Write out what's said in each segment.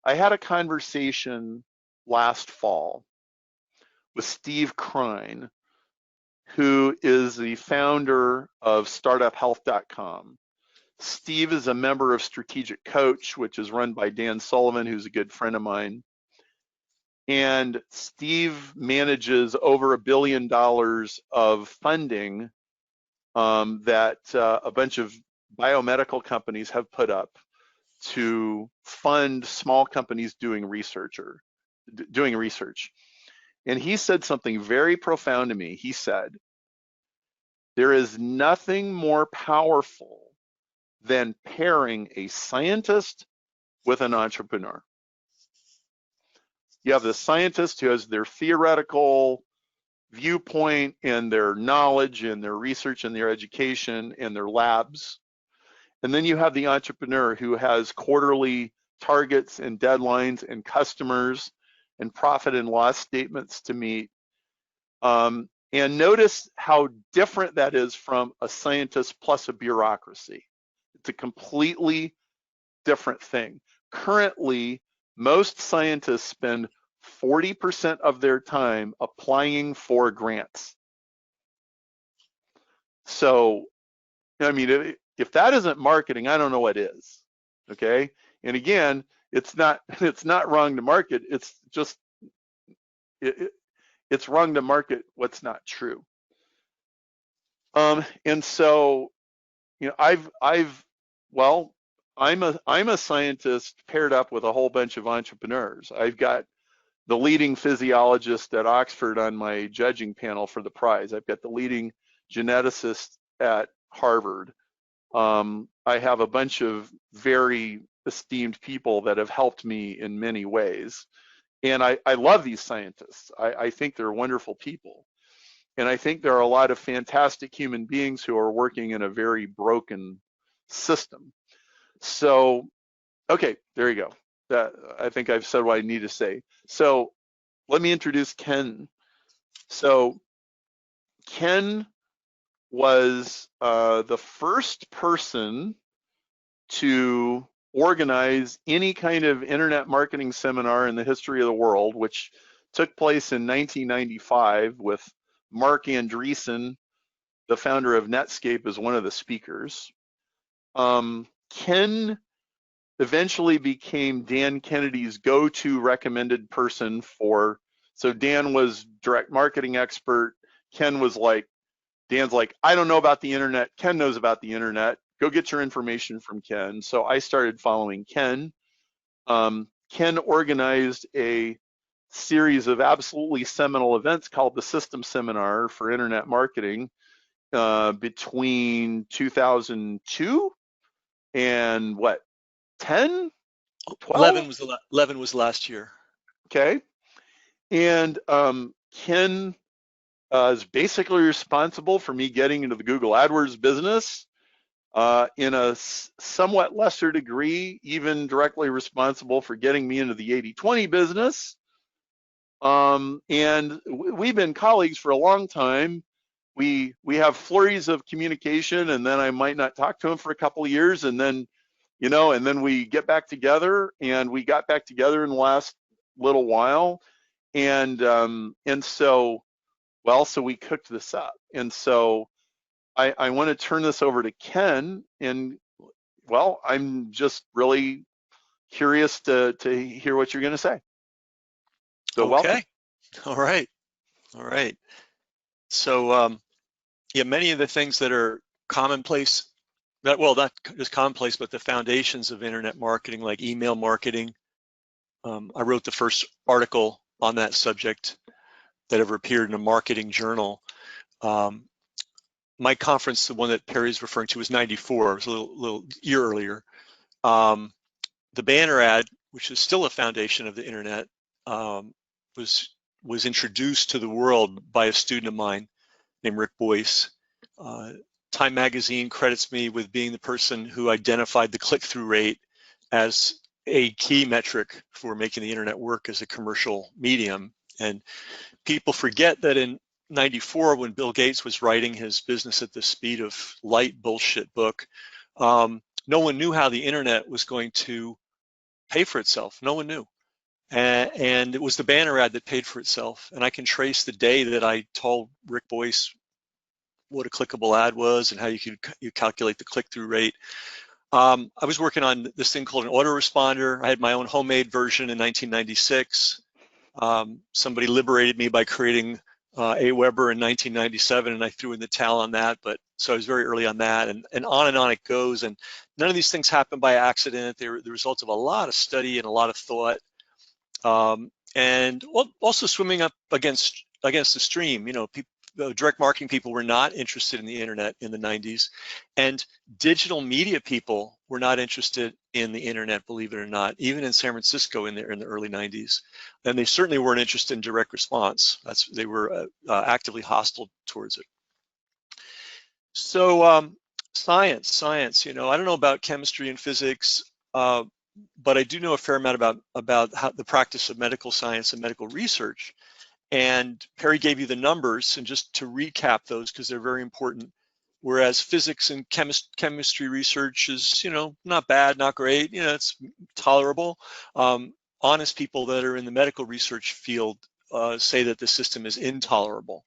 I had a conversation last fall with Steve Krein, who is the founder of StartupHealth.com. Steve is a member of Strategic Coach, which is run by Dan Sullivan, who's a good friend of mine. And Steve manages over $1 billion of funding that a bunch of biomedical companies have put up to fund small companies doing research. And he said something very profound to me. He said, there is nothing more powerful than pairing a scientist with an entrepreneur. You have the scientist who has their theoretical viewpoint and their knowledge and their research and their education and their labs. And then you have the entrepreneur who has quarterly targets and deadlines and customers and profit and loss statements to meet. And notice how different that is from a scientist plus a bureaucracy. It's a completely different thing. Currently, most scientists spend 40% of their time applying for grants. So, I mean, if that isn't marketing, I don't know what is. Okay, and again, it's not wrong to market. It's just it's wrong to market what's not true. And so, you know, I'm a scientist paired up with a whole bunch of entrepreneurs. I've got the leading physiologist at Oxford on my judging panel for the prize. I've got the leading geneticist at Harvard. I have a bunch of very esteemed people that have helped me in many ways. And I love these scientists. I think they're wonderful people. And I think there are a lot of fantastic human beings who are working in a very broken system. So, okay, there you go. I think I've said what I need to say. So let me introduce Ken. So Ken was the first person to organize any kind of internet marketing seminar in the history of the world, which took place in 1995 with Mark Andreessen, the founder of Netscape, as one of the speakers. Ken eventually became Dan Kennedy's go-to recommended person so Dan was direct marketing expert. Ken was like, Dan's like, I don't know about the internet. Ken knows about the internet. Go get your information from Ken. So I started following Ken. Ken organized a series of absolutely seminal events called the System Seminar for Internet Marketing between 2002 and what, 10, 12? 11 was last year. Okay. And Ken is basically responsible for me getting into the Google AdWords business. In a somewhat lesser degree, even directly responsible for getting me into the 80/20 business. And we've been colleagues for a long time. We have flurries of communication, and then I might not talk to him for a couple of years, and then, you know, and then we get back together, and we got back together in the last little while, and so, well, so we cooked this up, and so I want to turn this over to Ken, and well, I'm just really curious to hear what you're going to say. So okay. Welcome. All right. So yeah, many of the things that are commonplace, not just commonplace, but the foundations of internet marketing, like email marketing. I wrote the first article on that subject that ever appeared in a marketing journal. My conference, the one that Perry's referring to, was 94. It was a little year earlier. The banner ad, which is still a foundation of the internet, was introduced to the world by a student of mine named Rick Boyce. Time Magazine credits me with being the person who identified the click-through rate as a key metric for making the internet work as a commercial medium. And people forget that in 94, when Bill Gates was writing his Business at the Speed of Light bullshit book, no one knew how the internet was going to pay for itself. No one knew. And it was the banner ad that paid for itself. And I can trace the day that I told Rick Boyce what a clickable ad was and how you calculate the click-through rate. I was working on this thing called an autoresponder. I had my own homemade version in 1996. Somebody liberated me by creating Aweber in 1997, and I threw in the towel on that. But so I was very early on that, and on it goes. And none of these things happen by accident. They were the result of a lot of study and a lot of thought. And also swimming up against the stream. You know, direct marketing people were not interested in the internet in the 90s, and digital media people were not interested in the internet, believe it or not, even in San Francisco in the early 90s. And they certainly weren't interested in direct response. They were actively hostile towards it. So science. You know, I don't know about chemistry and physics. But I do know a fair amount about how the practice of medical science and medical research. And Perry gave you the numbers, and just to recap those because they're very important. Whereas physics and chemistry research is, you know, not bad, not great, you know, it's tolerable. Honest people that are in the medical research field say that the system is intolerable.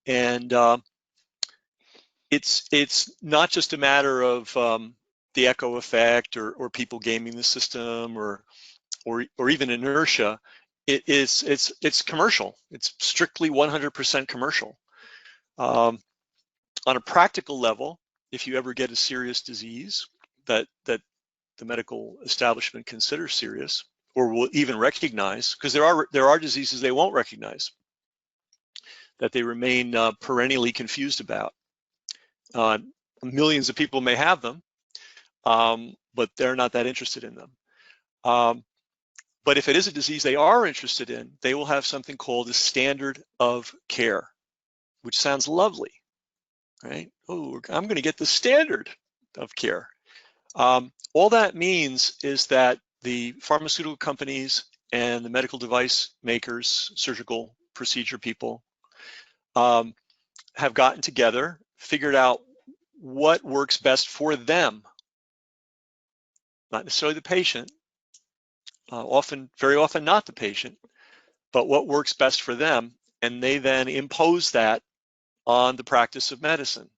And it's not just a matter of the echo effect or people gaming the system or even inertia. It's commercial. It's strictly 100% commercial. On a practical level, if you ever get a serious disease that the medical establishment considers serious or will even recognize, because there are diseases they won't recognize, that they remain perennially confused about. Millions of people may have them, but they're not that interested in them. But if it is a disease they are interested in, they will have something called the standard of care, which sounds lovely, right? Oh, I'm going to get the standard of care. All that means is that the pharmaceutical companies and the medical device makers, surgical procedure people, have gotten together, figured out what works best for them, not necessarily the patient, very often not the patient, but what works best for them, and they then impose that on the practice of medicine.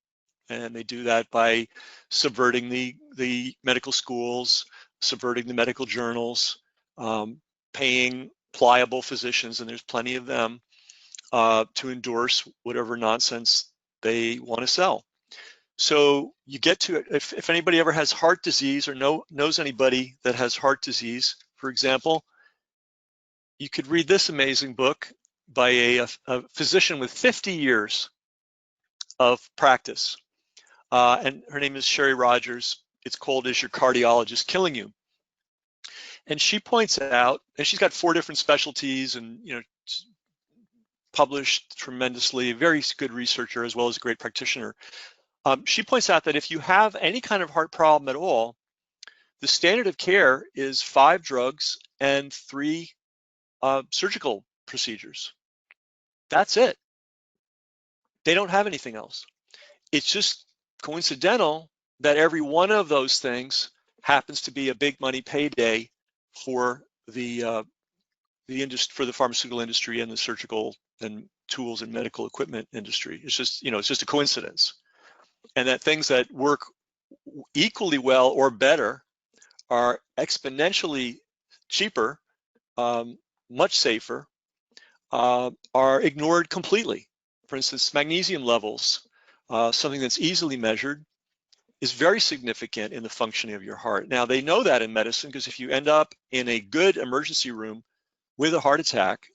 And they do that by subverting the medical schools, subverting the medical journals, paying pliable physicians, and there's plenty of them, to endorse whatever nonsense they want to sell. So you get to it, if anybody ever has heart disease or knows anybody that has heart disease, for example, you could read this amazing book by a physician with 50 years of practice. And her name is Sherry Rogers. It's called Is Your Cardiologist Killing You? And she points out, and she's got 4 different specialties and, you know, published tremendously, a very good researcher as well as a great practitioner. She points out that if you have any kind of heart problem at all, the standard of care is 5 drugs and 3 surgical procedures. That's it. They don't have anything else. It's just coincidental that every one of those things happens to be a big money payday for the pharmaceutical industry and the surgical and tools and medical equipment industry. It's just, you know, it's just a coincidence. And that things that work equally well or better are exponentially cheaper, much safer, are ignored completely. For instance, magnesium levels, something that's easily measured, is very significant in the functioning of your heart. Now, they know that in medicine because if you end up in a good emergency room with a heart attack,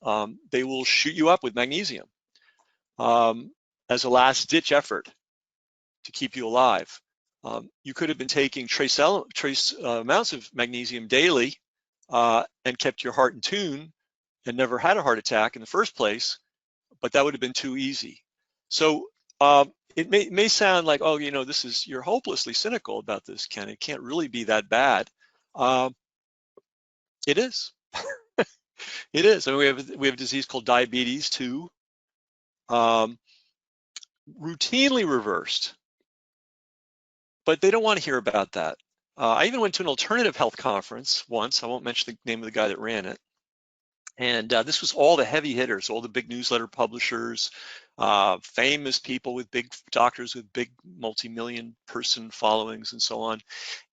they will shoot you up with magnesium as a last-ditch effort to keep you alive. You could have been taking trace amounts of magnesium daily and kept your heart in tune and never had a heart attack in the first place, but that would have been too easy. So it may sound like, oh, you know, you're hopelessly cynical about this, Ken. It can't really be that bad. It is. It is. I mean, we have a disease called diabetes too, routinely reversed, but they don't want to hear about that. I even went to an alternative health conference once. I won't mention the name of the guy that ran it. And this was all the heavy hitters, all the big newsletter publishers, famous people with big doctors with big multi-million person followings and so on.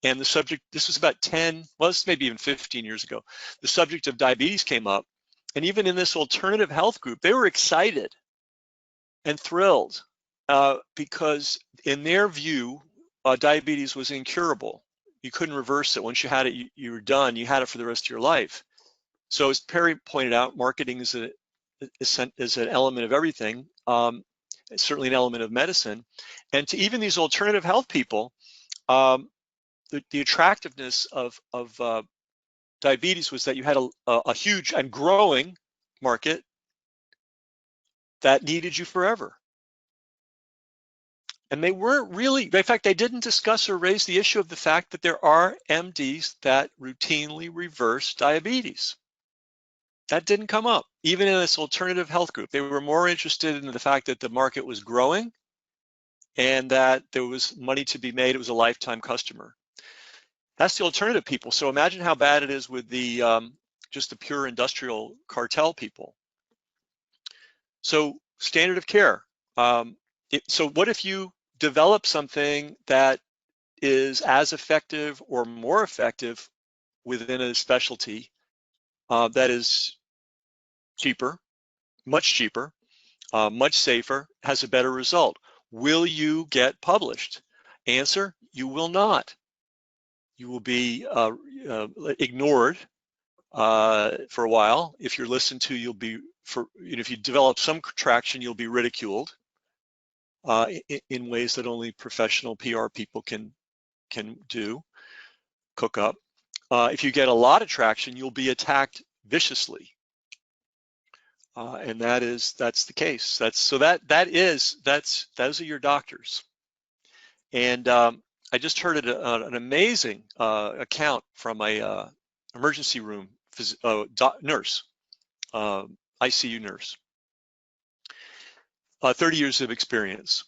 And the subject, this was about 10, well, this maybe even 15 years ago, the subject of diabetes came up. And even in this alternative health group, they were excited and thrilled because in their view, diabetes was incurable. You couldn't reverse it. Once you had it, you were done. You had it for the rest of your life. So as Perry pointed out, marketing is an element of everything. It's certainly an element of medicine. And to even these alternative health people, the attractiveness of diabetes was that you had a huge and growing market that needed you forever. And they weren't really, in fact, they didn't discuss or raise the issue of the fact that there are MDs that routinely reverse diabetes. That didn't come up, even in this alternative health group. They were more interested in the fact that the market was growing and that there was money to be made. It was a lifetime customer. That's the alternative people. So imagine how bad it is with the just the pure industrial cartel people. So standard of care. So what if you develop something that is as effective or more effective within a specialty that is cheaper, much cheaper, much safer, has a better result? Will you get published? Answer, you will not. You will be ignored for a while. If you're listened to, you'll be, if you develop some traction, you'll be ridiculed in ways that only professional PR people can do, cook up. If you get a lot of traction, you'll be attacked viciously. And that's the case. Those are your doctors. And I just heard an amazing account from a emergency room nurse, ICU nurse, 30 years of experience.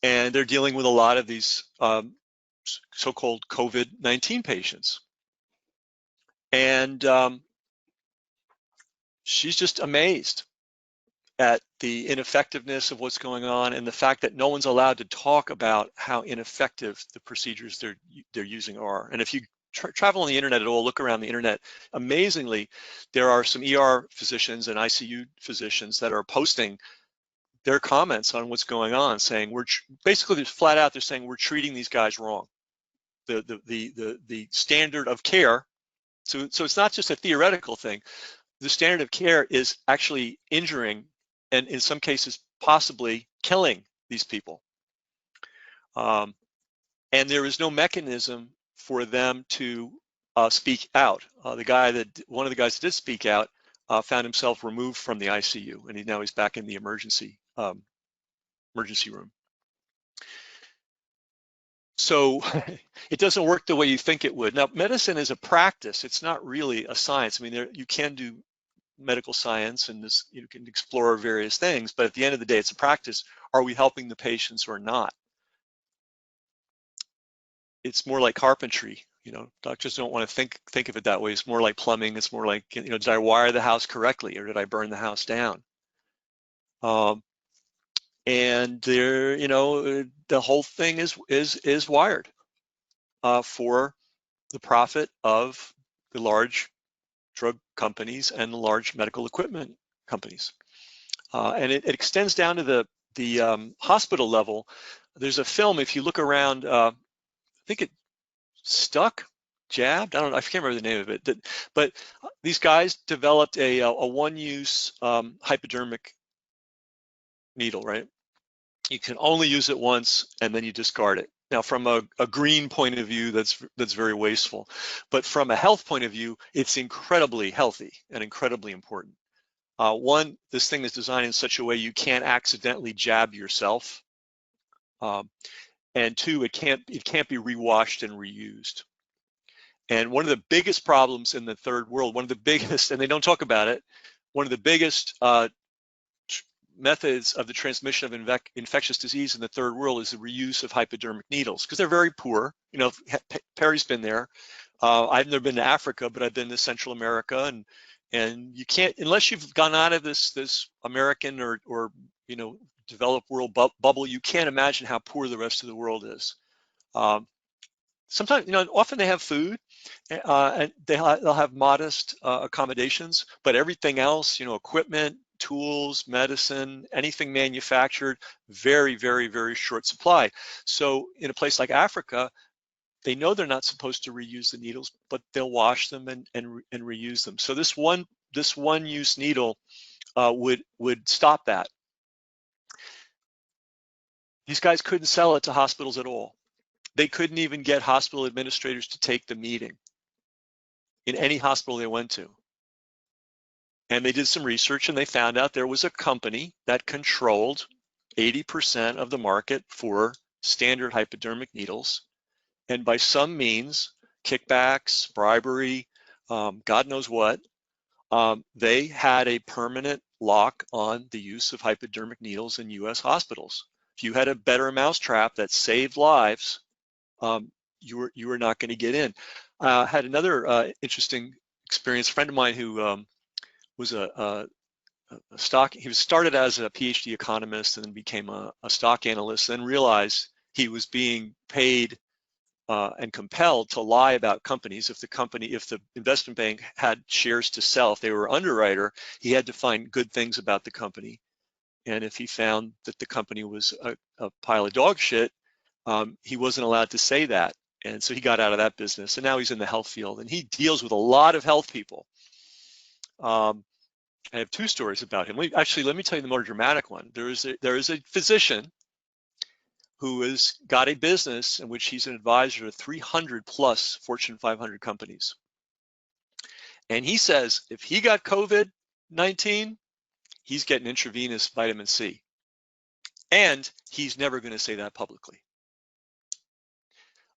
And they're dealing with a lot of these so-called COVID-19 patients. And she's just amazed at the ineffectiveness of what's going on and the fact that no one's allowed to talk about how ineffective the procedures they're using are. And if you travel on the internet at all, look around the internet, amazingly, there are some ER physicians and ICU physicians that are posting their comments on what's going on, saying basically they're flat out, they're saying we're treating these guys wrong. The standard of care, so it's not just a theoretical thing. The standard of care is actually injuring and in some cases possibly killing these people. And there is no mechanism for them to speak out. One of the guys that did speak out found himself removed from the ICU, and now he's back in the emergency room. So it doesn't work the way you think it would. Now, medicine is a practice. It's not really a science. I mean, you can do medical science and you can explore various things, but at the end of the day, it's a practice. Are we helping the patients or not? It's more like carpentry. Doctors don't want to think of it that way. It's more like plumbing. It's more like, did I wire the house correctly or did I burn the house down? And there, the whole thing is wired for the profit of the large drug companies and the large medical equipment companies. And it extends down to the hospital level. There's a film, if you look around, I think it Jabbed, I can't remember the name of it, but these guys developed a one-use hypodermic needle, right? You can only use it once and then you discard it. Now, from a green point of view, that's very wasteful. But from a health point of view, it's incredibly healthy and incredibly important. One, this thing is designed in such a way you can't accidentally jab yourself. And two, it can't be rewashed and reused. And one of the biggest problems in the third world, one of the biggest, and they don't talk about it, one of the biggest methods of the transmission of infectious disease in the third world is the reuse of hypodermic needles, because they're very poor. You know, Perry's been there. I've never been to Africa, but I've been to Central America, and you can't, unless you've gone out of this American or you know, developed world bubble, you can't imagine how poor the rest of the world is. Sometimes, you know, often they have food, and they'll have modest accommodations, but everything else, you know, equipment, tools, medicine, anything manufactured, very, very, very short supply. So in a place like Africa, they know they're not supposed to reuse the needles, but they'll wash them and reuse them. So this one use needle would stop that. These guys couldn't sell it to hospitals at all. They couldn't even get hospital administrators to take the meeting in any hospital they went to. And they did some research and they found out there was a company that controlled 80% of the market for standard hypodermic needles. And by some means, kickbacks, bribery, God knows what, they had a permanent lock on the use of hypodermic needles in US hospitals. If you had a better mousetrap that saved lives, you were not going to get in. Had another interesting experience. A friend of mine who was a stock, he was started as a PhD economist and then became a stock analyst, then realized he was being paid and compelled to lie about companies. If the investment bank had shares to sell, if they were underwriter, he had to find good things about the company. And if he found that the company was a pile of dog shit, he wasn't allowed to say that. And so he got out of that business, and now he's in the health field, and he deals with a lot of health people. I have two stories about him. Let me tell you the more dramatic one. There is a physician who has got a business in which he's an advisor to 300 plus Fortune 500 companies. And he says if he got COVID-19, he's getting intravenous vitamin C. And he's never going to say that publicly.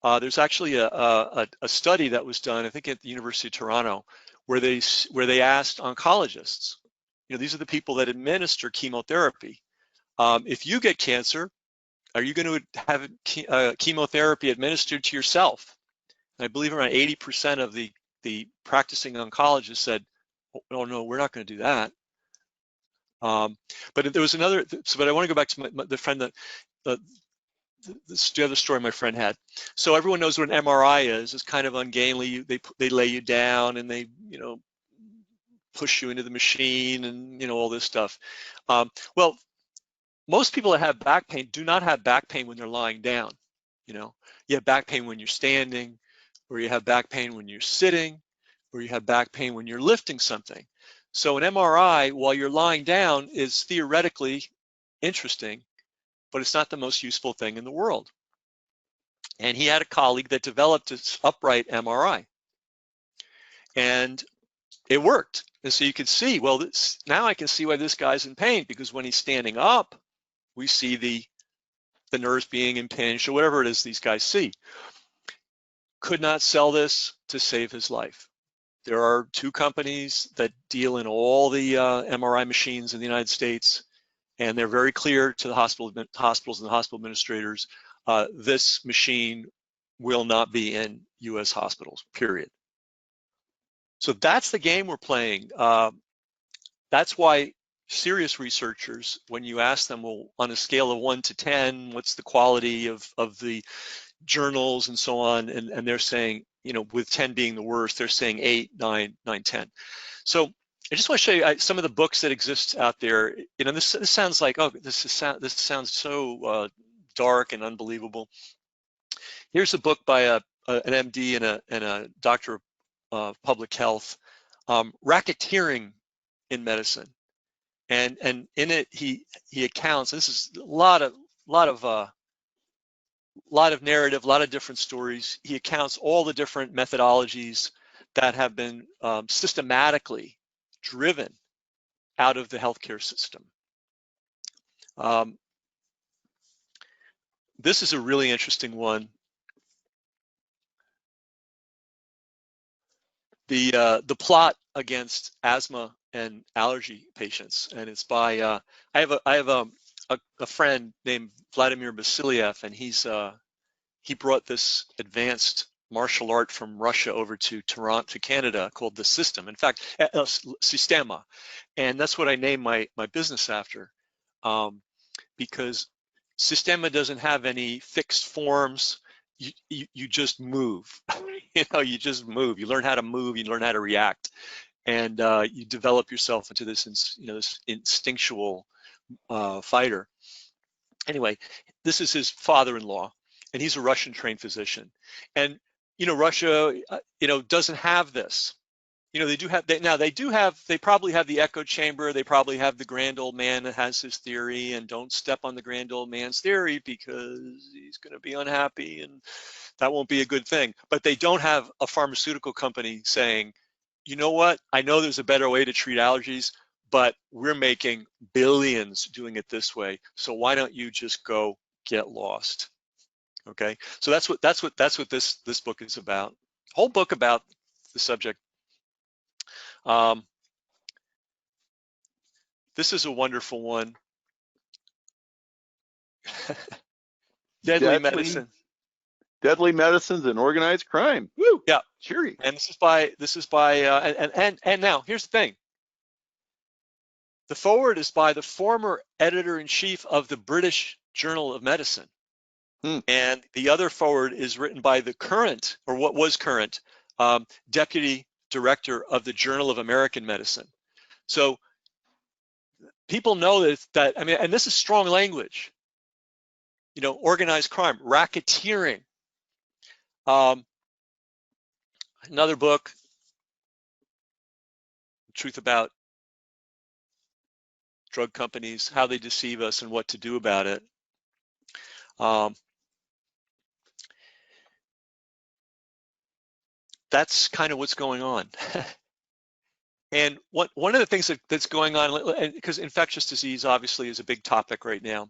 There's actually a study that was done, I think at the University of Toronto, where they asked oncologists, you know, these are the people that administer chemotherapy. If you get cancer, are you going to have chemotherapy administered to yourself? And I believe around 80% of the practicing oncologists said, oh no, we're not going to do that. But there was another, but I want to go back to the friend that, the other story my friend had. So everyone knows what an MRI is. It's kind of ungainly. They lay you down and they, you know, push you into the machine and, you know, all this stuff. Well, most people that have back pain do not have back pain when they're lying down. You know, you have back pain when you're standing, or you have back pain when you're sitting, or you have back pain when you're lifting something. So an MRI while you're lying down is theoretically interesting, but it's not the most useful thing in the world. And he had a colleague that developed this upright MRI, and it worked. And so you could see, well, now I can see why this guy's in pain, because when he's standing up, we see the nerves being impinged or whatever it is these guys see. Could not sell this to save his life. There are two companies that deal in all the MRI machines in the United States, and they're very clear to the hospitals and the hospital administrators, this machine will not be in US hospitals, period. So that's the game we're playing. That's why serious researchers, when you ask them, well, on a scale of 1 to 10, what's the quality of the journals and so on, and they're saying, you know, with 10 being the worst, they're saying 8, 9, 10. So I just want to show you some of the books that exist out there. You know, this sounds like, oh, this sounds so dark and unbelievable. Here's a book by an MD and a doctor of public health, Racketeering in Medicine, and in it he accounts. This is a lot of narrative, a lot of different stories. He accounts all the different methodologies that have been systematically driven out of the healthcare system. This is a really interesting one. The plot against asthma and allergy patients. And it's by I have a friend named Vladimir Vasiliev, and he brought this advanced martial art from Russia over to Toronto, to Canada, called the System. In fact, Sistema, and that's what I named my business after, because Sistema doesn't have any fixed forms. You just move. You just move. You learn how to move. You learn how to react, and you develop yourself into this, this instinctual fighter. Anyway, this is his father-in-law, and he's a Russian-trained physician. And Russia, doesn't have this. They probably have the echo chamber. They probably have the grand old man that has his theory, and don't step on the grand old man's theory because he's going to be unhappy, and that won't be a good thing. But they don't have a pharmaceutical company saying, you know what? I know there's a better way to treat allergies, but we're making billions doing it this way. So why don't you just go get lost? Okay. So that's what this book is about. Whole book about the subject. This is a wonderful one. Deadly medicine. Deadly medicines and organized crime. Woo! Yeah. Cheery. And this is by and now here's the thing. The foreword is by the former editor-in-chief of the British Journal of Medicine. And the other foreword is written by the current, or what was current, deputy director of the Journal of American Medicine. So people know that and this is strong language. Organized crime, racketeering. Another book, Truth About Drug Companies, How They Deceive Us and What to Do About It. That's kind of what's going on. And one of the things that's going on, because infectious disease obviously is a big topic right now,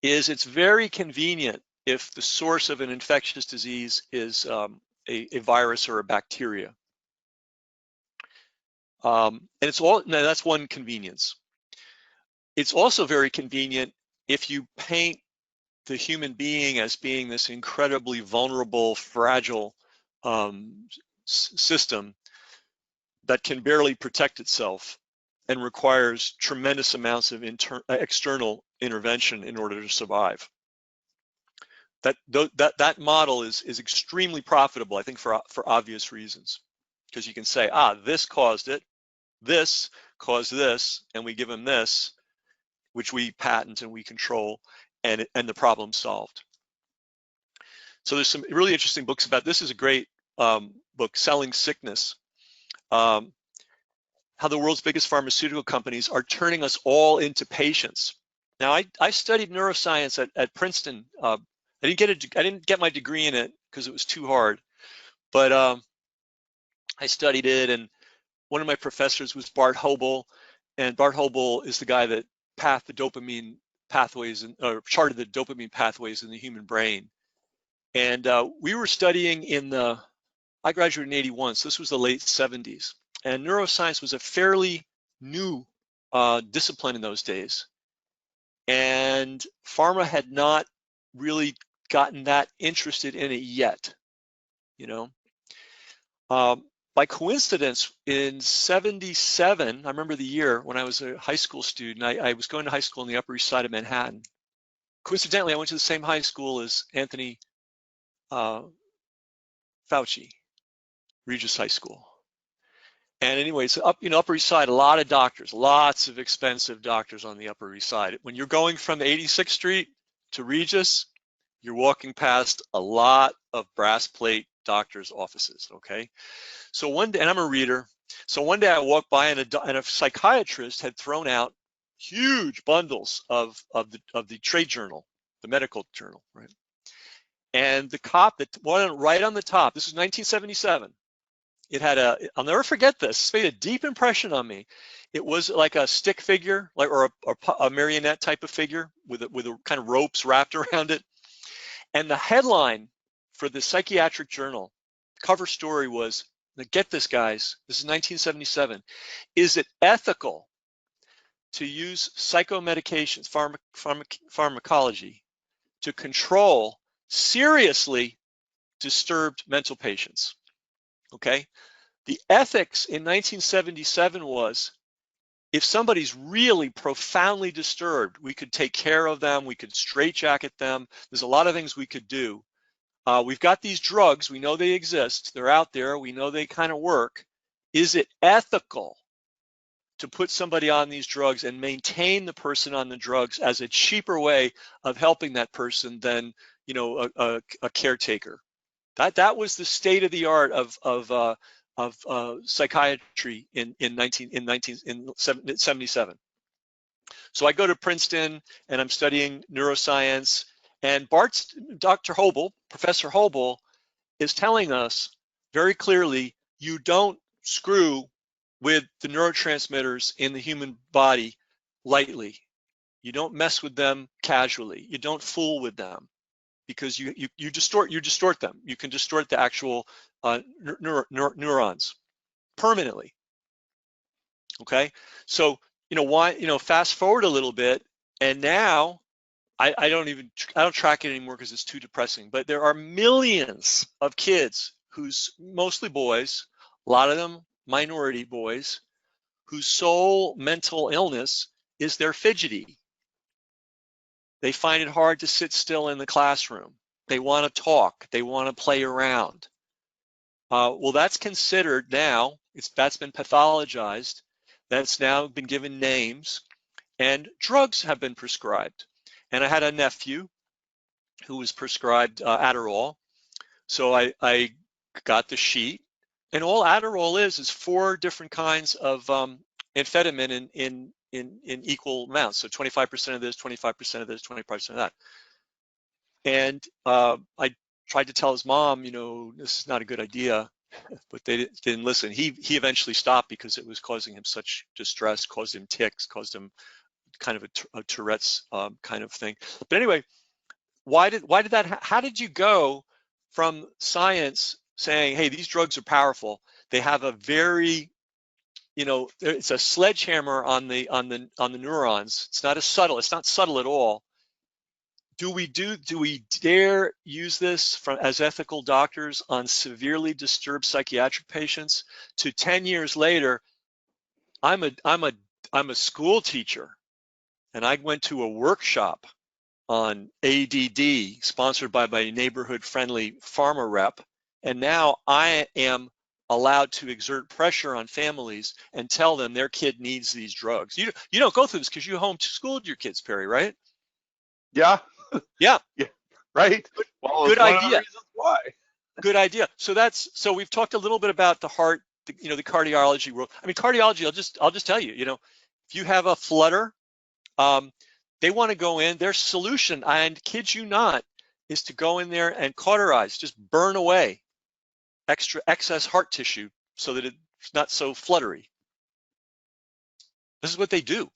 is it's very convenient if the source of an infectious disease is a virus or a bacteria. And that's one convenience. It's also very convenient if you paint the human being as being this incredibly vulnerable, fragile system that can barely protect itself and requires tremendous amounts of external intervention in order to survive. That model is extremely profitable, I think, for obvious reasons, because you can say, this caused it, this caused this, and we give them this, which we patent and we control, and the problem's solved. So there's some really interesting books about this. Is a great book, Selling Sickness. How the world's biggest pharmaceutical companies are turning us all into patients. Now, I studied neuroscience at Princeton. I didn't get my degree in it because it was too hard, but I studied it, and one of my professors was Bart Hobel, and Bart Hobel is the guy that charted the dopamine pathways in the human brain. And we were studying I graduated in '81, so this was the late '70s. And neuroscience was a fairly new discipline in those days. And pharma had not really gotten that interested in it yet, By coincidence, in '77, I remember the year when I was a high school student, I was going to high school on the Upper East Side of Manhattan. Coincidentally, I went to the same high school as Anthony Fauci, Regis High School. And anyway, so Upper East Side, a lot of doctors, lots of expensive doctors on the Upper East Side. When you're going from 86th Street to Regis, you're walking past a lot of brass plate doctors' offices, okay? So one day, and I'm a reader, so one day I walked by and a psychiatrist had thrown out huge bundles of the trade journal, the medical journal, right? And the cop that one right on the top, this is 1977, it had I'll never forget this, it made a deep impression on me. It was like a stick figure, or a marionette type of figure with a kind of ropes wrapped around it. And the headline for the psychiatric journal, cover story was, Now get this, guys, this is 1977. Is it ethical to use psychomedications, pharmacology, to control seriously disturbed mental patients? Okay, the ethics in 1977 was, if somebody's really profoundly disturbed, we could take care of them, we could straitjacket them. There's a lot of things we could do. We've got these drugs, we know they exist, they're out there, we know they kind of work. Is it ethical to put somebody on these drugs and maintain the person on the drugs as a cheaper way of helping that person than, you know, a caretaker? That was the state of the art of psychiatry in 1977. So I go to Princeton and I'm studying neuroscience, and Dr. Hobel, Professor Hobel, is telling us very clearly, you don't screw with the neurotransmitters in the human body lightly. You don't mess with them casually. You don't fool with them, because you distort them. You can distort the actual neurons permanently. Okay, so fast forward a little bit, and now I don't track it anymore because it's too depressing. But there are millions of kids who's mostly boys, a lot of them minority boys, whose sole mental illness is they're fidgety. They find it hard to sit still in the classroom. They want to talk. They want to play around. Well, that's considered now, that's been pathologized. That's now been given names, and drugs have been prescribed. And I had a nephew who was prescribed Adderall. So I got the sheet, and all Adderall is 4 different kinds of amphetamine in equal amounts. So 25% of this, 25% of this, 25% of that. And I tried to tell his mom, this is not a good idea, but they didn't listen. He eventually stopped because it was causing him such distress, caused him tics, caused him kind of a Tourette's kind of thing. But anyway, why did that? How did you go from science saying, hey, these drugs are powerful? They have a very, it's a sledgehammer on the neurons. It's not subtle at all. Do we dare use this as ethical doctors on severely disturbed psychiatric patients? To 10 years later, I'm a school teacher, and I went to a workshop on ADD sponsored by my neighborhood friendly farmer rep, and now I am allowed to exert pressure on families and tell them their kid needs these drugs. You don't go through this because you homeschooled your kids, Perry, right? Yeah. Yeah. Yeah. Right. Well, good idea. One of the reasons why. Good idea. So we've talked a little bit about the heart, the cardiology world. I mean, cardiology, I'll just tell you, if you have a flutter, they want to go in. Their solution, and kid you not, is to go in there and cauterize, just burn away excess heart tissue so that it's not so fluttery. This is what they do.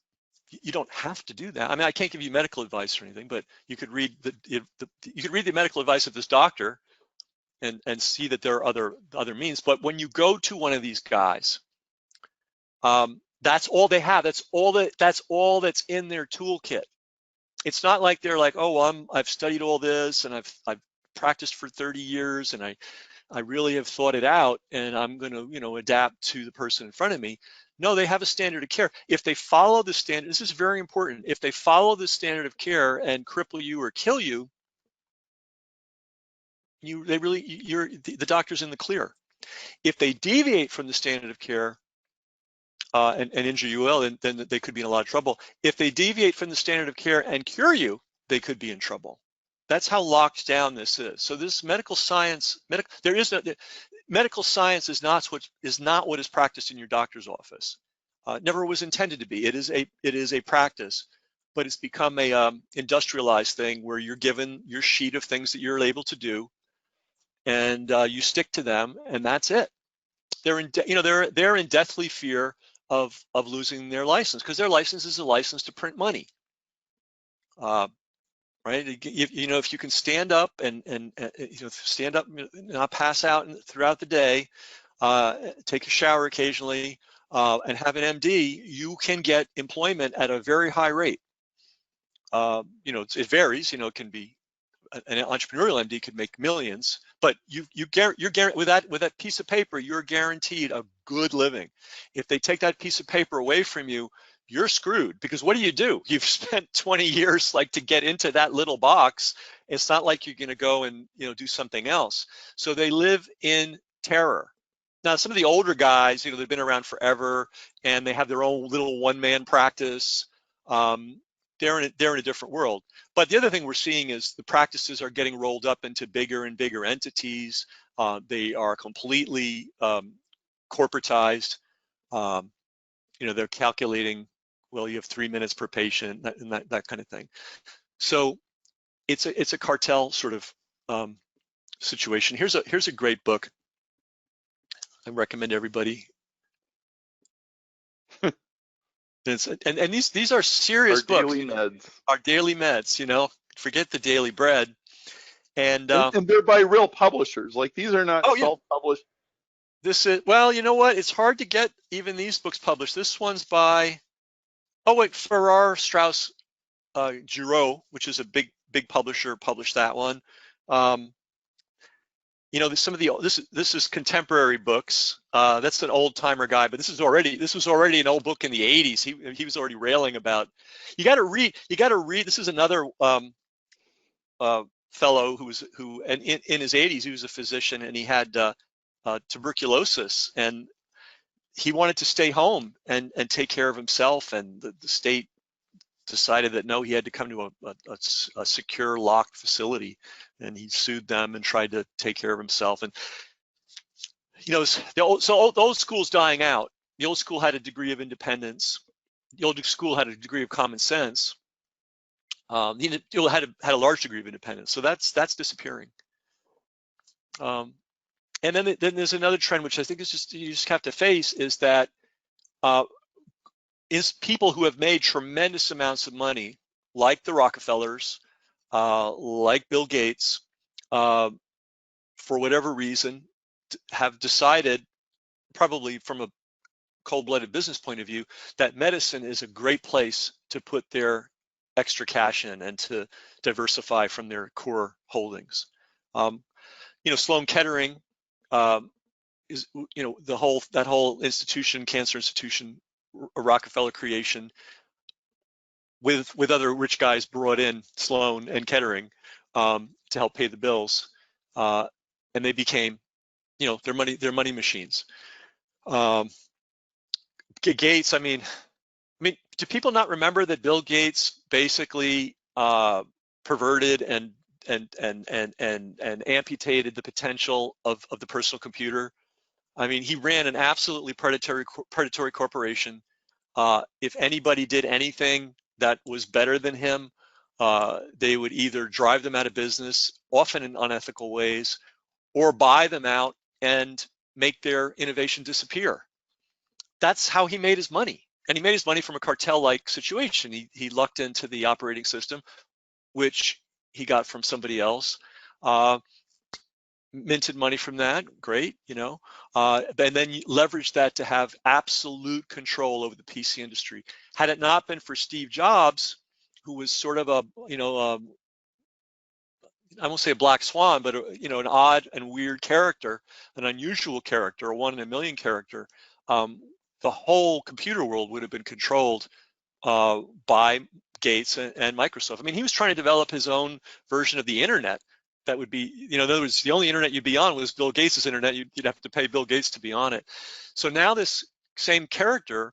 You don't have to do that. I mean, I can't give you medical advice or anything, but you could read the medical advice of this doctor and see that there are other means. But when you go to one of these guys, that's all they have. That's all that's in their toolkit. It's not like they're like, oh, well, I've studied all this and I've practiced for 30 years and I really have thought it out and I'm going to adapt to the person in front of me. No, they have a standard of care. If they follow the standard, this is very important. If they follow the standard of care and cripple you or kill you, the doctor's in the clear. If they deviate from the standard of care and injure you well, then they could be in a lot of trouble. If they deviate from the standard of care and cure you, they could be in trouble. That's how locked down this is. So this medical science, medical science is not what is practiced in your doctor's office. Never was intended to be. It is a practice, but it's become a industrialized thing where you're given your sheet of things that you're able to do, and you stick to them, and that's it. They're in deathly fear of losing their license, because their license is a license to print money. Right? If you can stand up and stand up, not pass out throughout the day, take a shower occasionally, and have an MD, you can get employment at a very high rate. It varies. It can be an entrepreneurial MD could make millions, but you're with that piece of paper, you're guaranteed a good living. If they take that piece of paper away from you, you're screwed, because what do? You've spent 20 years to get into that little box. It's not like you're going to go and do something else. So they live in terror. Now, some of the older guys, they've been around forever and they have their own little one-man practice. They're in a different world. But the other thing we're seeing is the practices are getting rolled up into bigger and bigger entities. They are completely corporatized. They're calculating, well, you have 3 minutes per patient, and that kind of thing. So it's a cartel sort of situation. Here's a great book I recommend everybody. And these are serious books. Daily meds. Our daily meds. Forget the daily bread. And they're by real publishers. These are not self-published. This is, well, you know what? It's hard to get even these books published. This one's by, Farrar, Straus, Giroux, which is a big publisher, published that one. This is contemporary books. That's an old timer guy, but this was already an old book in the 80s. He was already railing about. You got to read. This is another fellow who in his 80s, he was a physician, and he had tuberculosis, and he wanted to stay home and take care of himself, and the state decided that no, he had to come to a secure, locked facility, and he sued them and tried to take care of himself. And the old school's dying out. The old school had a degree of independence. The old school had a degree of common sense. Had a large degree of independence. So that's disappearing. And then there's another trend, which I think is you just have to face, is that is people who have made tremendous amounts of money, like the Rockefellers, like Bill Gates, for whatever reason, have decided, probably from a cold-blooded business point of view, that medicine is a great place to put their extra cash in and to diversify from their core holdings. Sloan Kettering is, that whole institution, cancer institution, a Rockefeller creation, with other rich guys brought in, Sloan and Kettering, to help pay the bills, and they became, their money machines. Gates, I mean, do people not remember that Bill Gates basically perverted and amputated the potential of the personal computer? I mean, he ran an absolutely predatory corporation. If anybody did anything that was better than him, they would either drive them out of business, often in unethical ways, or buy them out and make their innovation disappear. That's how he made his money. And he made his money from a cartel-like situation. He lucked into the operating system, which he got from somebody else. Minted money from that, great, and then you leverage that to have absolute control over the PC industry. Had it not been for Steve Jobs, who was sort of I won't say a black swan, but an odd and weird character, an unusual character, a 1 in a million character, the whole computer world would have been controlled by Gates and Microsoft. I mean, he was trying to develop his own version of the internet. That would be, in other words, the only internet you'd be on was Bill Gates' internet. You'd have to pay Bill Gates to be on it. So now this same character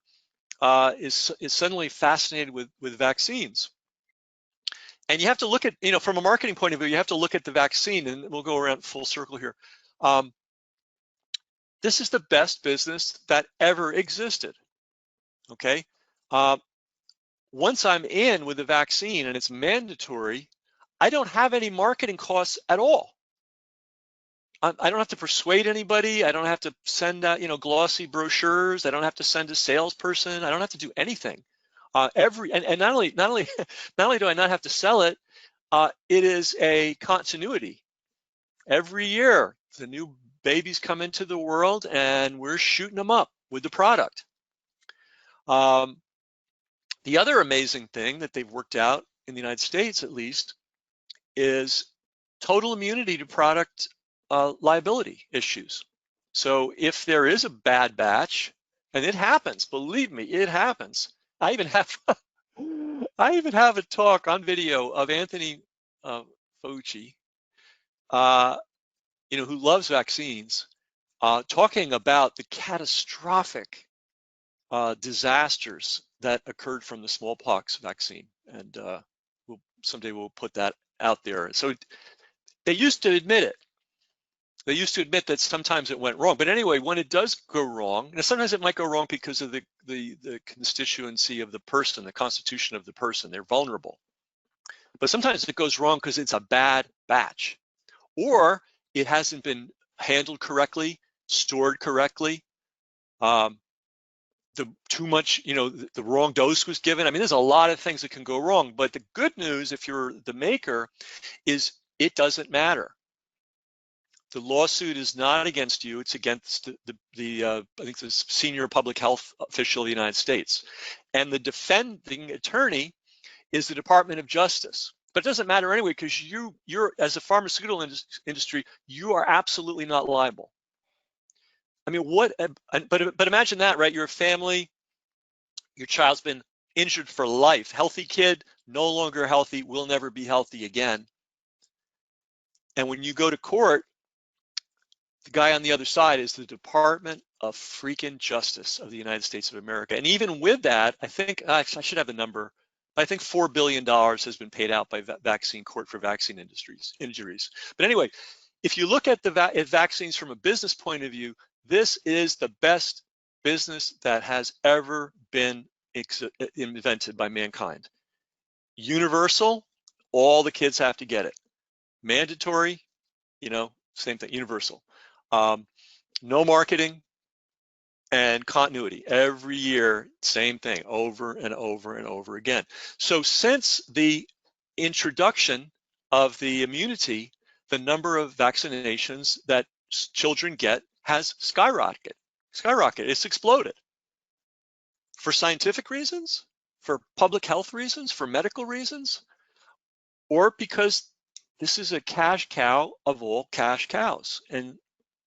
is suddenly fascinated with vaccines. And you have to look at, from a marketing point of view, you have to look at the vaccine, and we'll go around full circle here. This is the best business that ever existed, okay? Once I'm in with the vaccine and it's mandatory, I don't have any marketing costs at all. I don't have to persuade anybody. I don't have to send out, glossy brochures. I don't have to send a salesperson. I don't have to do anything. And not only do I not have to sell it, it is a continuity. Every year, the new babies come into the world and we're shooting them up with the product. The other amazing thing that they've worked out in the United States, at least, is total immunity to product liability issues. So if there is a bad batch, and it happens, believe me, it happens. I even have a talk on video of Anthony Fauci, who loves vaccines, talking about the catastrophic disasters that occurred from the smallpox vaccine, and someday we'll put that out there. So they used to admit it. They used to admit that sometimes it went wrong. But anyway, when it does go wrong, and sometimes it might go wrong because of the constituency of the person, the constitution of the person. They're vulnerable. But sometimes it goes wrong because it's a bad batch, or it hasn't been handled correctly, stored correctly. Too much, the wrong dose was given. I mean, there's a lot of things that can go wrong. But the good news, if you're the maker, is it doesn't matter. The lawsuit is not against you. It's against I think the senior public health official of the United States. And the defending attorney is the Department of Justice. But it doesn't matter anyway, because you're as a pharmaceutical industry, you are absolutely not liable. I mean, but imagine that, right? You're a family, your child's been injured for life. Healthy kid, no longer healthy, will never be healthy again. And when you go to court, the guy on the other side is the Department of freaking Justice of the United States of America. And even with that, I think, I should have the number, I think $4 billion has been paid out by vaccine court for vaccine injuries. But anyway, if you look at at vaccines from a business point of view, this is the best business that has ever been invented by mankind. Universal, all the kids have to get it. Mandatory, same thing, universal. No marketing and continuity. Every year, same thing, over and over and over again. So since the introduction of the immunity, the number of vaccinations that children get has skyrocketed. It's exploded. For scientific reasons, for public health reasons, for medical reasons, or because this is a cash cow of all cash cows. And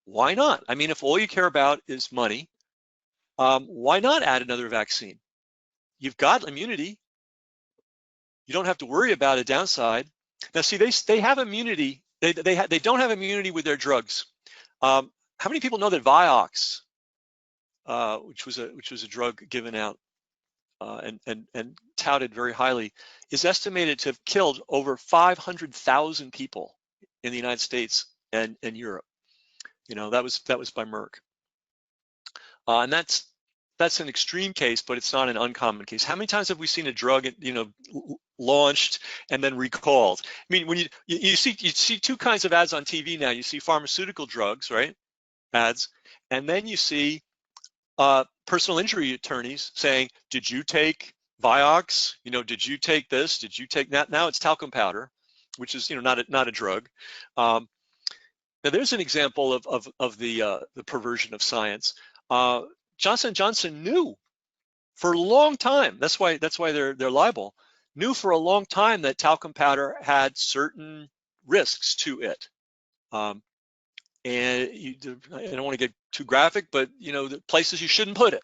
why not? I mean, if all you care about is money, why not add another vaccine? You've got immunity. You don't have to worry about a downside. Now, see, they have immunity. They don't have immunity with their drugs. How many people know that Vioxx, which was a drug given out and touted very highly, is estimated to have killed over 500,000 people in the United States and Europe? That was by Merck, and that's an extreme case, but it's not an uncommon case. How many times have we seen a drug, launched and then recalled? I mean, when you see two kinds of ads on TV now. You see pharmaceutical drugs, right? Ads, and then you see personal injury attorneys saying, "Did you take Vioxx? Did you take this? Did you take that?" Now it's talcum powder, which is not a drug. Now there's an example of the perversion of science. Johnson & Johnson knew for a long time. That's why they're liable. Knew for a long time that talcum powder had certain risks to it. And I don't want to get too graphic, but the places you shouldn't put it.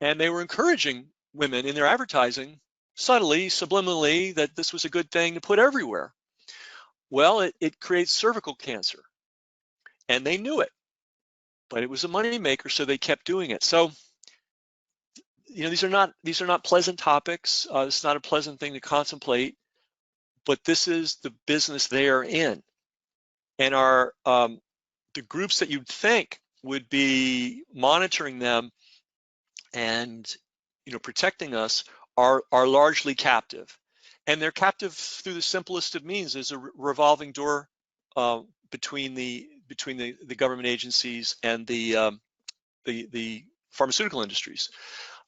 And they were encouraging women in their advertising, subtly, subliminally, that this was a good thing to put everywhere. Well, it creates cervical cancer, and they knew it, but it was a money maker, so they kept doing it. So, these are not pleasant topics. It's not a pleasant thing to contemplate, but this is the business they are in, and the groups that you'd think would be monitoring them and protecting us are largely captive. And they're captive through the simplest of means. There's a revolving door between the government agencies and the pharmaceutical industries.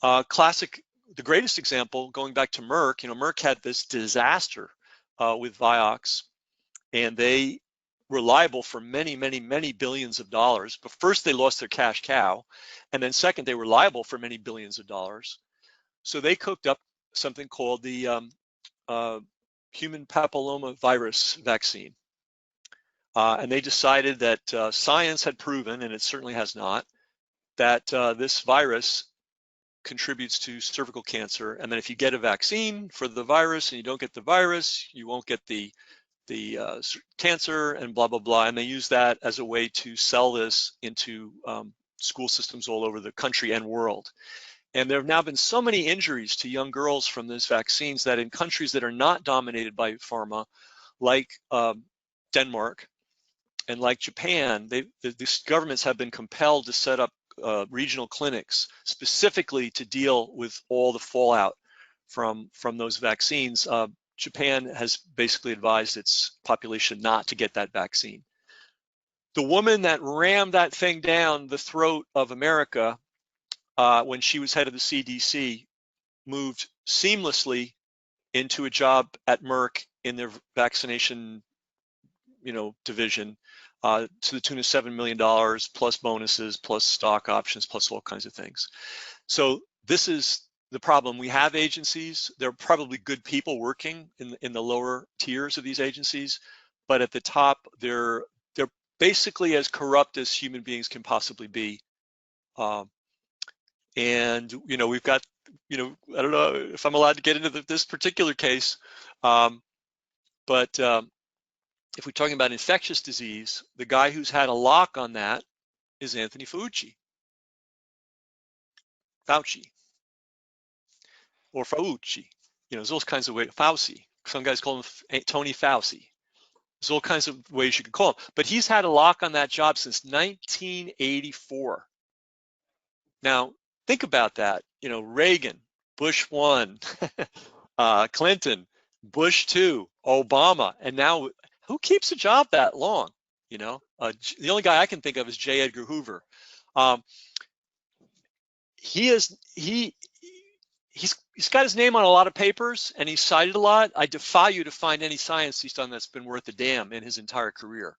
The greatest example, going back to Merck. Merck had this disaster with Vioxx, and they were liable for many, many, many billions of dollars. But first, they lost their cash cow, and then second, they were liable for many billions of dollars. So they cooked up something called the human papilloma virus vaccine. And they decided that science had proven, and it certainly has not, that this virus contributes to cervical cancer. And then if you get a vaccine for the virus and you don't get the virus, you won't get the cancer, and blah, blah, blah. And they use that as a way to sell this into school systems all over the country and world. And there have now been so many injuries to young girls from these vaccines that in countries that are not dominated by pharma, like Denmark and like Japan, these governments have been compelled to set up regional clinics specifically to deal with all the fallout from those vaccines. Japan has basically advised its population not to get that vaccine. The woman that rammed that thing down the throat of America when she was head of the CDC moved seamlessly into a job at Merck in their vaccination, division to the tune of $7 million plus bonuses, plus stock options, plus all kinds of things. So this is the problem. We have agencies. There are probably good people working in the lower tiers of these agencies, but at the top, they're basically as corrupt as human beings can possibly be. And we've got, I don't know if I'm allowed to get into this particular case, but if we're talking about infectious disease, the guy who's had a lock on that is Anthony Fauci, or Fauci. There's all kinds of ways. Fauci. Some guys call him Tony Fauci. There's all kinds of ways you could call him, but he's had a lock on that job since 1984. Now, think about that. Reagan, Bush 1, Clinton, Bush 2, Obama, and now who keeps a job that long? The only guy I can think of is J. Edgar Hoover. He's got his name on a lot of papers and he's cited a lot. I defy you to find any science he's done that's been worth a damn in his entire career.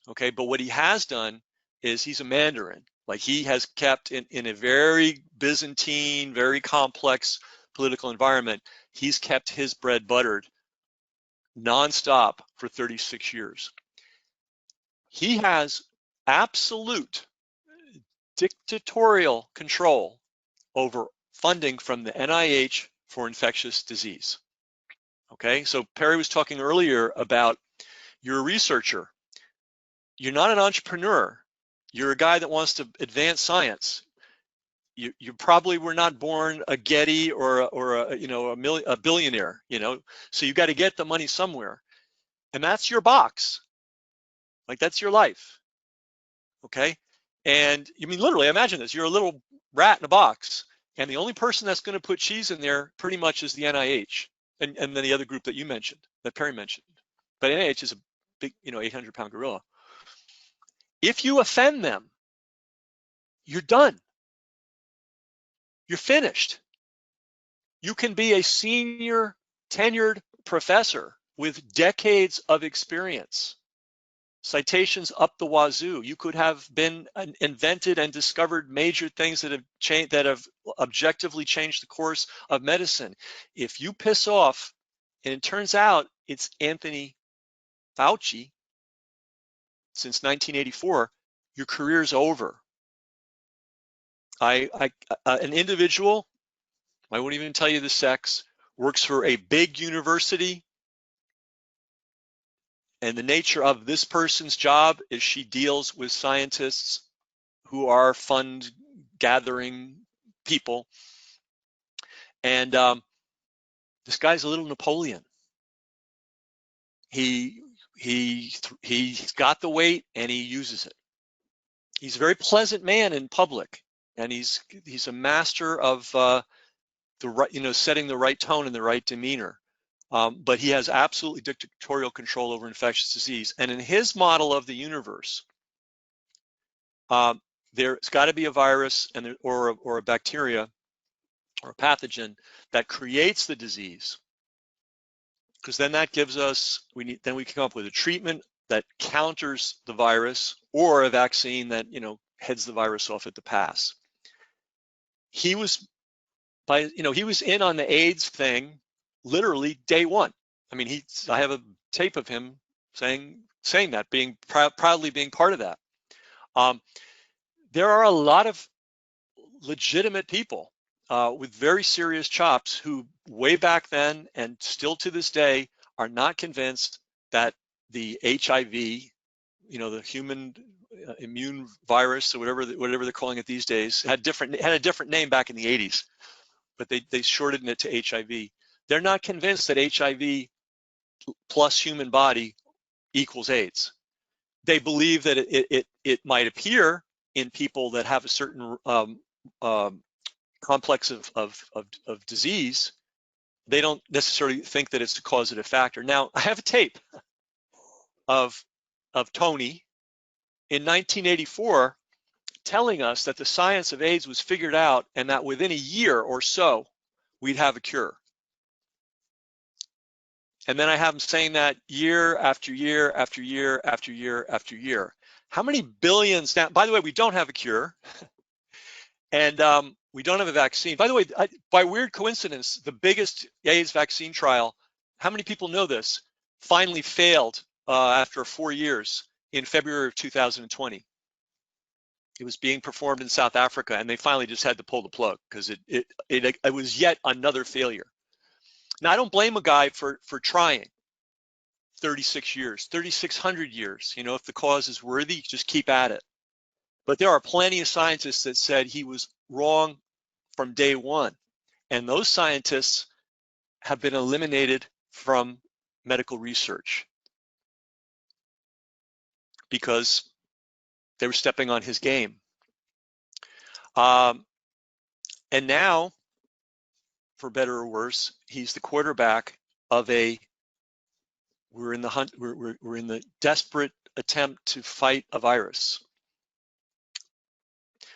Okay, but what he has done is he's a Mandarin. Like, he has kept in a very Byzantine, very complex political environment, he's kept his bread buttered nonstop for 36 years. He has absolute dictatorial control over funding from the NIH for infectious disease. Okay, so Perry was talking earlier about you're a researcher. You're not an entrepreneur. You're a guy that wants to advance science. You probably were not born a Getty or a billionaire. So you got to get the money somewhere, and that's your box. Like, that's your life. Okay, and literally imagine this: you're a little rat in a box, and the only person that's going to put cheese in there pretty much is the NIH, and then the other group that you mentioned, that Perry mentioned. But NIH is a big, 800-pound gorilla. If you offend them, you're done. You're finished. You can be a senior tenured professor with decades of experience, citations up the wazoo. You could have been invented and discovered major things that have objectively changed the course of medicine. If you piss off, and it turns out it's Anthony Fauci since 1984, your career's over. An individual, I won't even tell you the sex, works for a big university, and the nature of this person's job is she deals with scientists who are fund gathering people. And this guy's a little Napoleon. He's got the weight and he uses it. He's a very pleasant man in public, and he's a master of the right, setting the right tone and the right demeanor. But he has absolutely dictatorial control over infectious disease. And in his model of the universe, there's got to be a virus or a bacteria or a pathogen that creates the disease, because then that gives us, then we can come up with a treatment that counters the virus or a vaccine that, heads the virus off at the pass. He was he was in on the AIDS thing literally day one. I mean, I have a tape of him saying that, being proudly being part of that. There are a lot of legitimate people with very serious chops who way back then and still to this day are not convinced that the HIV, the human immune virus or whatever they're calling it these days, had a different name back in the 80s, but they shortened it to HIV. They're not convinced that HIV plus human body equals AIDS. They believe that it might appear in people that have a certain complex of disease. They don't necessarily think that it's a causative factor. Now, I have a tape of Tony in 1984 telling us that the science of AIDS was figured out and that within a year or so, we'd have a cure. And then I have him saying that year after year after year after year after year. How many billions now? By the way, we don't have a cure, and we don't have a vaccine. By the way, by weird coincidence, the biggest AIDS vaccine trial, how many people know this, finally failed after 4 years in February of 2020. It was being performed in South Africa, and they finally just had to pull the plug because it was yet another failure. Now, I don't blame a guy for trying 36 years, 3,600 years. If the cause is worthy, just keep at it. But there are plenty of scientists that said he was wrong from day one. And those scientists have been eliminated from medical research because they were stepping on his game. And now, for better or worse, he's the quarterback of we're in the desperate attempt to fight a virus.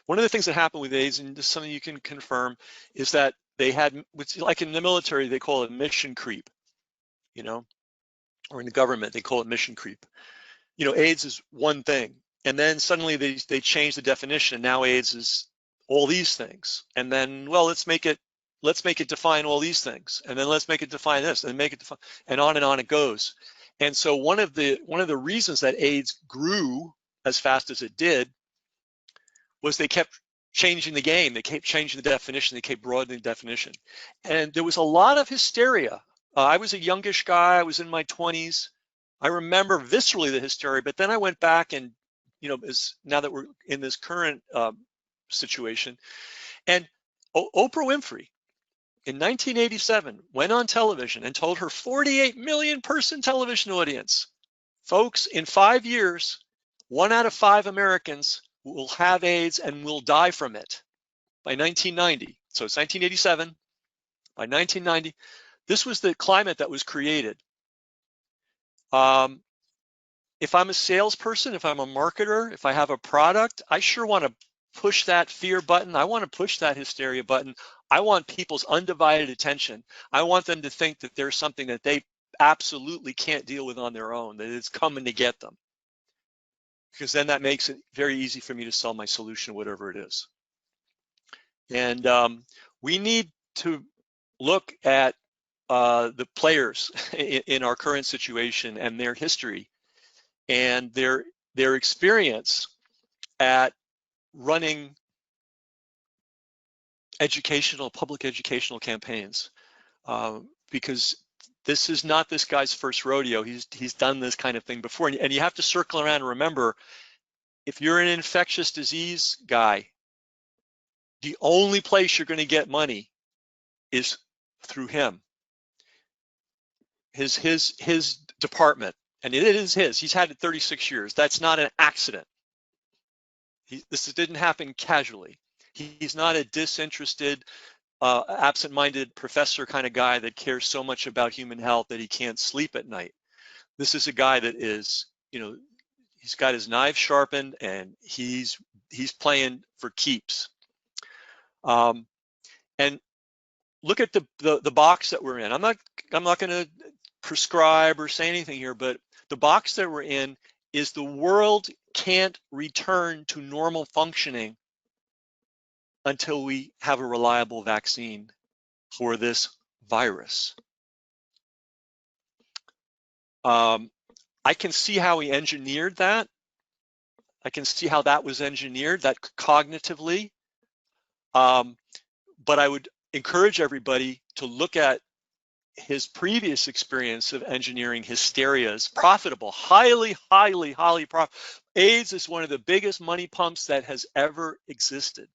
One of the things that happened with AIDS, and this is something you can confirm, is that they had, like in the military, they call it mission creep, or in the government, they call it mission creep. AIDS is one thing, and then suddenly they change the definition, and now AIDS is all these things, and then, well, let's make it define all these things, and then let's make it define this, and make it define, and on it goes. And so one of the reasons that AIDS grew as fast as it did was they kept changing the game, they kept changing the definition, they kept broadening the definition, and there was a lot of hysteria. I was a youngish guy, I was in my 20s. I remember viscerally the hysteria, but then I went back and, now that we're in this current situation, and Oprah Winfrey in 1987 went on television and told her 48 million person television audience, folks, in 5 years, 1 out of 5 Americans will have AIDS and will die from it by 1990. So it's 1987. By 1990, this was the climate that was created. If I'm a salesperson, if I'm a marketer, if I have a product, I sure want to push that fear button. I want to push that hysteria button. I want people's undivided attention. I want them to think that there's something that they absolutely can't deal with on their own, that it's coming to get them. Because then that makes it very easy for me to sell my solution, whatever it is. And we need to look at the players in our current situation and their history and their experience at running public educational campaigns, because this is not this guy's first rodeo. He's done this kind of thing before, and you have to circle around and remember, if you're an infectious disease guy, the only place you're going to get money is through him, his department, and it is his. He's had it 36 years. That's not an accident. This didn't happen casually. He's not a disinterested, absent-minded professor kind of guy that cares so much about human health that he can't sleep at night. This is a guy that is, he's got his knife sharpened and he's playing for keeps. And look at the box that we're in. I'm not going to prescribe or say anything here, but The box that we're in is the world can't return to normal functioning until we have a reliable vaccine for this virus. I can see how he engineered that. I can see how that was engineered, that cognitively. But I would encourage everybody to look at his previous experience of engineering hysterias, profitable, highly profitable. AIDS is one of the biggest money pumps that has ever existed.